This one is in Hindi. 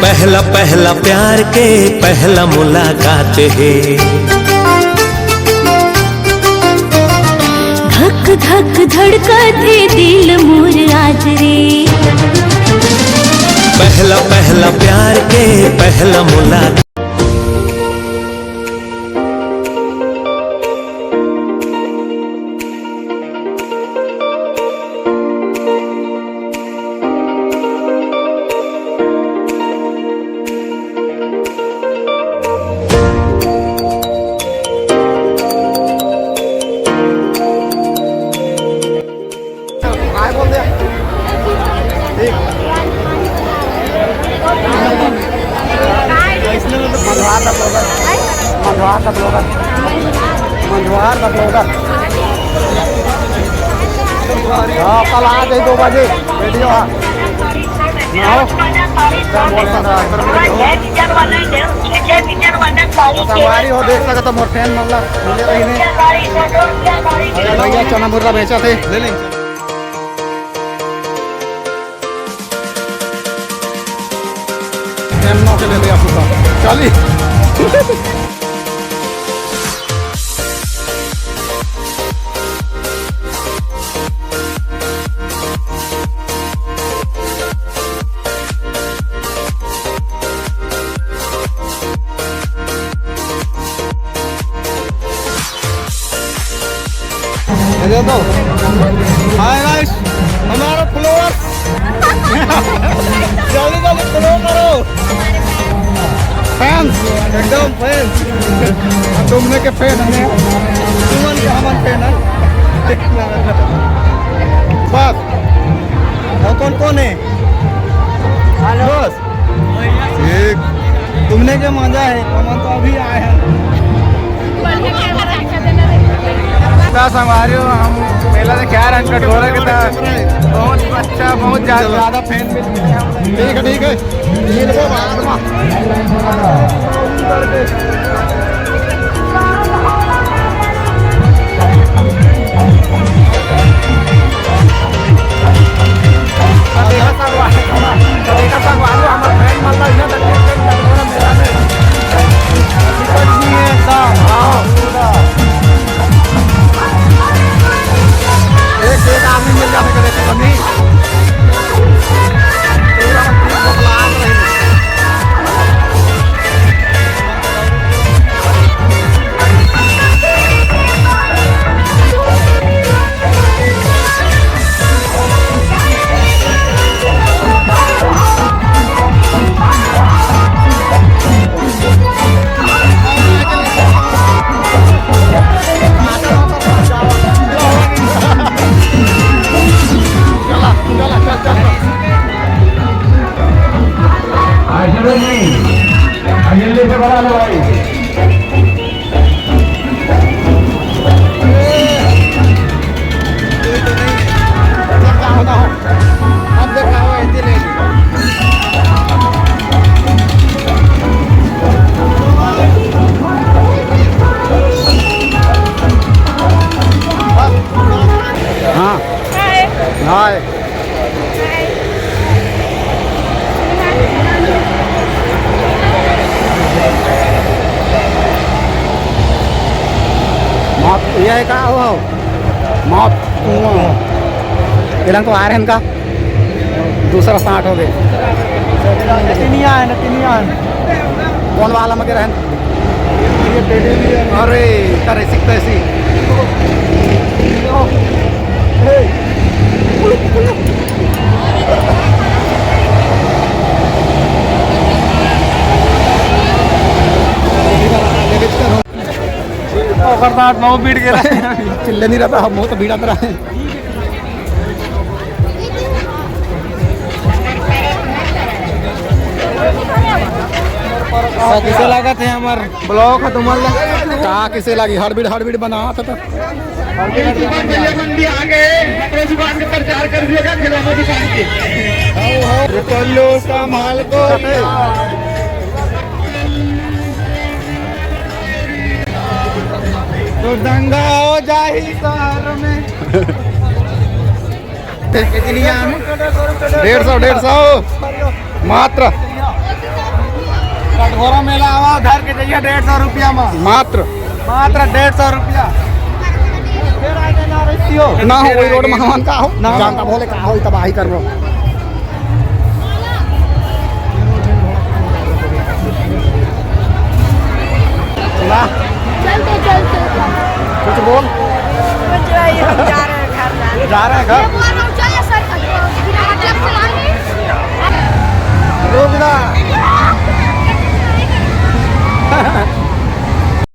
पहला पहला प्यार के पहला मुलाकात है, धक धक धड़का थे दिल मोर आज रे। पहला पहला प्यार के पहला मुलाकात। हाँ कल आ जाए 2 बजे वीडियो। सवारी हो देख सकते मोर फैन मतलब मिले रही ने भैया चना मुर्गा बेचा थे ले लें। के ले लिया आपको चाली दो। हाय गाइस हमारा फ्लोर जल्दी जल्दी फ्लो करो फैंस एकदम फैंस तुमने के फैन है तुमन के हमन फैन है बस। और कौन कौन है बस एक तुमने के मजा है हमन तो अभी आए हैं। हमारे हम मेला से क्या रंग कटोरा के था बहुत अच्छा बहुत ज़्यादा फैन भी ठीक है एक आदमी मिल जाने के लिए कमी ये का हो मौत इधर को आ रहे हैं इनका दूसरा स्टार्ट हो गए नतिनिया कौन वाला मगर है अरे करे सीखते सी बहुत भीड़ गिरा चिल्ले नहीं रहता हम बहुत भीड़ आता है। किसे लगा थे हमार ब्लॉग है तुम्हारा कहा किसे लगी हड़बीड़ बना था प्रचार कर दिएगा खिलौना दुकान के संभाल को तो दंगा हो जाए शहर में 150 मात्र कटघोरा मेला आवा घर के जाइए 150 रुपया में मात्र मात्र 150 रुपया फिर आ जाना रही हो ना हो वही रोड में हमान का हो ना हो। जानता भोले का हो तबाही कर लो चला चलते चलते कुछ बोल जा रहे हैं घर